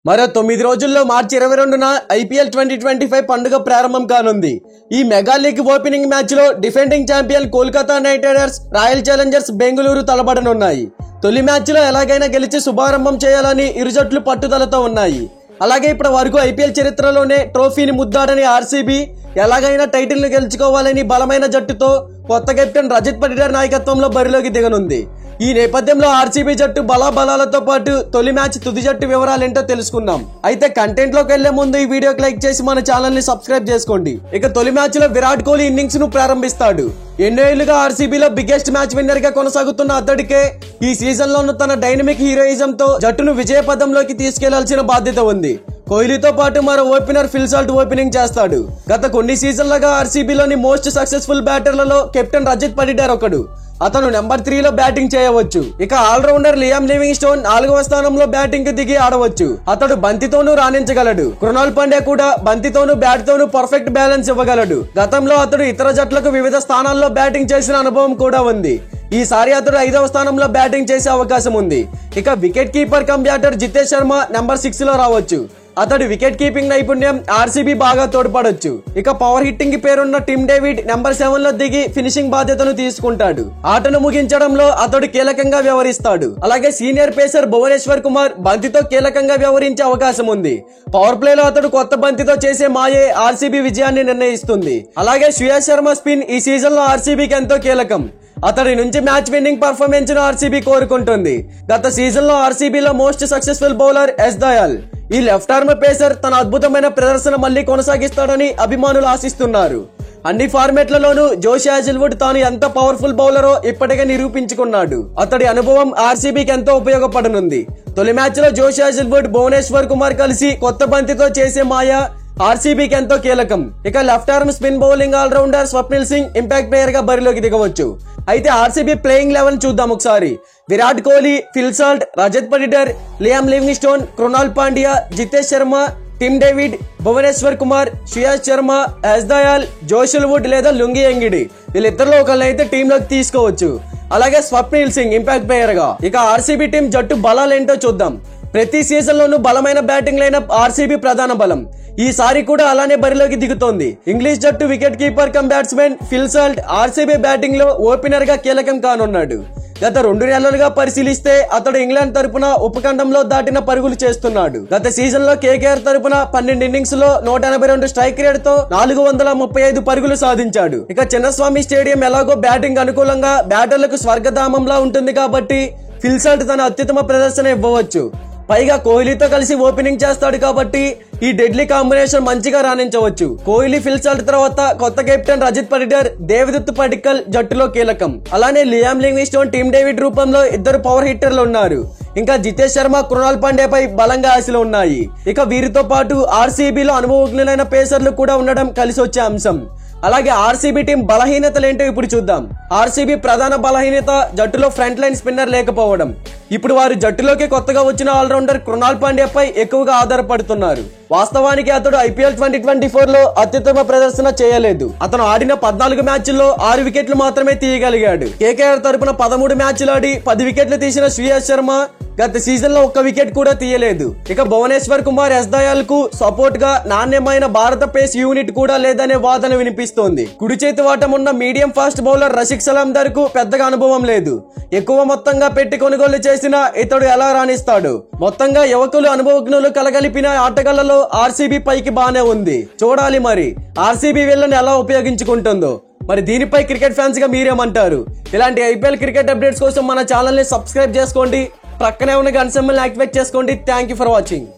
మరో 9 రోజుల్లో మార్చి 22న ఐపీఎల్ 2025 పండుగ ప్రారంభం కానుంది. ఈ మెగా లీగ్ ఓపెనింగ్ మ్యాచ్ లో defending champion Kolkata knight riders, royal challengers Bengaluru తలపడనున్నాయి. తొలి మ్యాచ్ లో ఎలాగైనా గెలిచి శుభారంభం చేయాలని ఇరు జట్లు పట్టుదలతో ఉన్నాయి. అలాగే ఇప్పటి వరకు ఐపీఎల్ చరిత్రలోనే ట్రోఫీని ముద్దాడని ఆర్సీబీ ఎలాగైనా టైటిల్ ను గెలుచుకోవాలని బలమైన జట్టుతో కొత్త కెప్టెన్ రజత్ పటిదార్ నాయకత్వంలో బరిలోకి దిగనుంది. ఈ నేపథ్యంలో ఆర్సీబీ జట్టు బలాబలాలతో పాటు తొలి మ్యాచ్ తుది జట్టు వివరాలేంటో తెలుసుకుందాం. అయితే కంటెంట్ లోకి వెళ్లే ముందు ఈ వీడియోకి లైక్ చేసి మన ఛానల్ ని సబ్స్క్రైబ్ చేసుకోండి. ఇక తొలి మ్యాచ్ లో విరాట్ కోహ్లీ ఇన్నింగ్స్ ను ప్రారంభిస్తాడు. ఎన్నో ఏళ్లుగా ఆర్సీబీలో బిగ్గెస్ట్ మ్యాచ్ విన్నర్ గా కొనసాగుతున్న అతడికే ఈ సీజన్ లోను తన డైనమిక్ హీరోయిజం తో జట్టును విజయ పదంలోకి తీసుకెళ్లాల్సిన బాధ్యత ఉంది. కోహ్లీతో పాటు మరో ఓపెనర్ ఫిల్ సాల్ట్ ఓపెనింగ్ చేస్తాడు. గత కొన్ని సీజన్లుగా ఆర్సీబీలోని మోస్ట్ సక్సెస్ఫుల్ బ్యాటర్లలో కెప్టెన్ రజత్ పటిదార్ ఒకడు. అతను నెంబర్ 3 లో బ్యాటింగ్ చేయవచ్చు. ఇక ఆల్రౌండర్ లియామ్ లివింగ్స్టోన్ 4వ స్థానంలో బ్యాటింగ్ కు దిగి ఆడవచ్చు. అతడు బంతితోనూ రాణించగలడు. కృణాల్ పాండ్యా కూడా బంతితోనూ బ్యాట్ తోనూ పర్ఫెక్ట్ బ్యాలెన్స్ ఇవ్వగలడు. గతంలో అతడు ఇతర జట్లకు వివిధ స్థానాల్లో బ్యాటింగ్ చేసిన అనుభవం కూడా ఉంది. ఈసారి అతడు 5వ స్థానంలో బ్యాటింగ్ చేసే అవకాశం ఉంది. ఇక wicket keeper cum batter Jitesh Sharma number 6 లో రావచ్చు. అతడి వికెట్ కీపింగ్ నైపుణ్యం ఆర్సీబీ బాగా తోడ్పడొచ్చు. ఇక పవర్ హిట్టింగ్ పేరున్న టిమ్ డేవిడ్ నెంబర్ 7 లో దిగి ఫినిషింగ్ బాధ్యతను తీసుకుంటాడు. ఆటను ముగించడంలో అతడు కీలకంగా వ్యవహరిస్తాడు. అలాగే సీనియర్ పేసర్ భువనేశ్వర్ కుమార్ బంతితో కీలకంగా వ్యవహరించే అవకాశం ఉంది. పవర్ ప్లే లో అతడు కొత్త బంతితో చేసే మాయే ఆర్సీబీ విజయాన్ని నిర్ణయిస్తుంది. అలాగే శ్రేయస్ శర్మ స్పిన్ ఈ సీజన్ లో ఆర్సీబీకి ఎంతో కీలకం. అతడి నుంచి మ్యాచ్ విన్నింగ్ పర్ఫార్మెన్స్ ను ఆర్సీబీ కోరుకుంటుంది. గత సీజన్ లో ఆర్సీబీలో most successful bowler S Dayal. ఈ లెఫ్ట్ ఆర్మ్ పేసర్ తన అద్భుతమైన ప్రదర్శన మళ్లీ కొనసాగిస్తాడని అభిమానులు ఆశిస్తున్నారు. అన్ని ఫార్మాట్లలోనూ జోష్ హాజెల్వుడ్ తాను ఎంత పవర్ఫుల్ బౌలరో ఇప్పటికే నిరూపించుకున్నాడు. అతడి అనుభవం ఆర్సీబీకి ఎంతో ఉపయోగపడనుంది. తొలి మ్యాచ్ లో జోష్ హాజెల్వుడ్, భువనేశ్వర్ కుమార్ కలిసి కొత్త బంతితో చేసే మాయ ఆర్సీబీకి ఎంతో కీలకం. ఇక left arm spin bowling allrounder Swapnil Singh impact player గా బరిలోకి దిగవచ్చు. అయితే ఆర్సీబీ ప్లేయింగ్ 11 చూద్దాం ఒకసారి. Virat Kohli, Phil Salt, Rajat Patidar, Liam Livingstone, Krunal Pandya, Jitesh Sharma, Tim David, Bhuvneshwar Kumar, Shreyas Sharma, S Dayal, Josh Hazlewood లేదా లుంగి ఎంగిడి వీళ్ళిద్దరిలో ఒకళ్ళనైతే టీంలోకి తీసుకోవచ్చు. అలాగే స్వప్నిల్ సింగ్ ఇంపాక్ట్ ప్లేయర్ గా. ఇక ఆర్సీబీ టీం జట్టు బలాలేంటో చూద్దాం. ప్రతి సీజన్ లోనూ బలమైన బ్యాటింగ్ లైనప్ ఆర్సీబీ ప్రధాన బలం. ఈసారి కూడా అలానే బరిలోకి దిగుతోంది. ఇంగ్లీష్ జట్టు wicket keeper cum batsmen Phil Salt RCB batting లో ఓపెనర్ గా కీలకం కానున్నాడు. గత 2 నెలలుగా పరిశీలిస్తే అతడు ఇంగ్లాండ్ తరపున ఉపఖండంలో దాటిన పరుగులు చేస్తున్నాడు. గత సీజన్ లో కేకేఆర్ తరపున 12 ఇన్నింగ్స్ లో 182 స్ట్రైక్ రేట్ తో 435 పరుగులు సాధించాడు. ఇక చిన్నస్వామి స్టేడియం ఎలాగో బ్యాటింగ్ అనుకూలంగా బ్యాటర్లకు స్వర్గధామంలా ఉంటుంది కాబట్టి ఫిల్ సాల్ట్ తన అత్యుత్తమ ప్రదర్శన ఇవ్వవచ్చు. పైగా కోహ్లీతో కలిసి ఓపెనింగ్ చేస్తాడు కాబట్టి ఈ డెడ్లీ కాంబినేషన్ మంచిగా రాణించవచ్చు. కోహ్లీ, ఫిల్ సాల్ట్ తర్వాత కొత్త కెప్టెన్ రజత్ పటిదార్, దేవదత్ పడిక్కల్ జట్టులో కీలకం. అలానే లియామ్ లివింగ్స్టోన్, టిమ్ డేవిడ్ రూపంలో 2 పవర్ హిట్టర్లు ఉన్నారు. ఇంకా జితేష్ శర్మ, కృణాల్ పాండ్యాపై బలంగా ఆశలు ఉన్నాయి. ఇక వీరితో పాటు ఆర్సీబీలో అనుభవజ్ఞులైన పేసర్లు కూడా ఉండడం కలిసి వచ్చే అంశం. అలాగే ఆర్సీబీ టీం బలహీనతలేంటో ఇప్పుడు చూద్దాం. ఆర్సీబీ ప్రధాన బలహీనత జట్టులో ఫ్రంట్ లైన్ స్పిన్నర్ లేకపోవడం. ఇప్పుడు వారు జట్టులోకి కొత్తగా వచ్చిన ఆల్రౌండర్ కృణాల్ పాండ్యాపై ఎక్కువగా ఆధారపడుతున్నారు. వాస్తవానికి అతడు ఐపీఎల్ 2024 లో అత్యుత్తమ ప్రదర్శన చేయలేదు. అతను ఆడిన 14 మ్యాచ్ల్లో 6 వికెట్లు మాత్రమే తీయగలిగాడు. కేకేఆర్ తరపున 13 మ్యాచ్లు ఆడి 10 వికెట్లు తీసిన శ్రేయస్ శర్మ గత సీజన్ లో 1 వికెట్ కూడా తీయలేదు. ఇక భువనేశ్వర్ కుమార్, ఎస్ దయాల్ కు సపోర్ట్ గా నాణ్యమైన భారత పేస్ యూనిట్ కూడా లేదనే వాదన వినిపిస్తోంది. కుడి చేతి వాటం ఉన్న మీడియం ఫాస్ట్ బౌలర్ రషిక్ సలాందర్ కు పెద్దగా అనుభవం లేదు. ఎక్కువ మొత్తంగా పెట్టి కొనుగోలు చేసిన ఇతడు ఎలా రాణిస్తాడు? మొత్తంగా యువకులు, అనుభవజ్ఞులు కలగలిపిన ఆటగాళ్లలో ఆర్సీబీ పైకి బానే ఉంది. చూడాలి మరి ఆర్సీబీ వీళ్ళని ఎలా ఉపయోగించుకుంటుందో. మరి దీనిపై క్రికెట్ ఫ్యాన్స్ గా మీరేమంటారు? ఇలాంటి ఐపీఎల్ క్రికెట్ అప్డేట్స్ కోసం మన ఛానల్ ని సబ్స్క్రైబ్ చేసుకోండి. ప్రక్కనే ఉన్న గంట సింబల్ ని యాక్టివేట్ చేసుకోండి. Thank you for watching.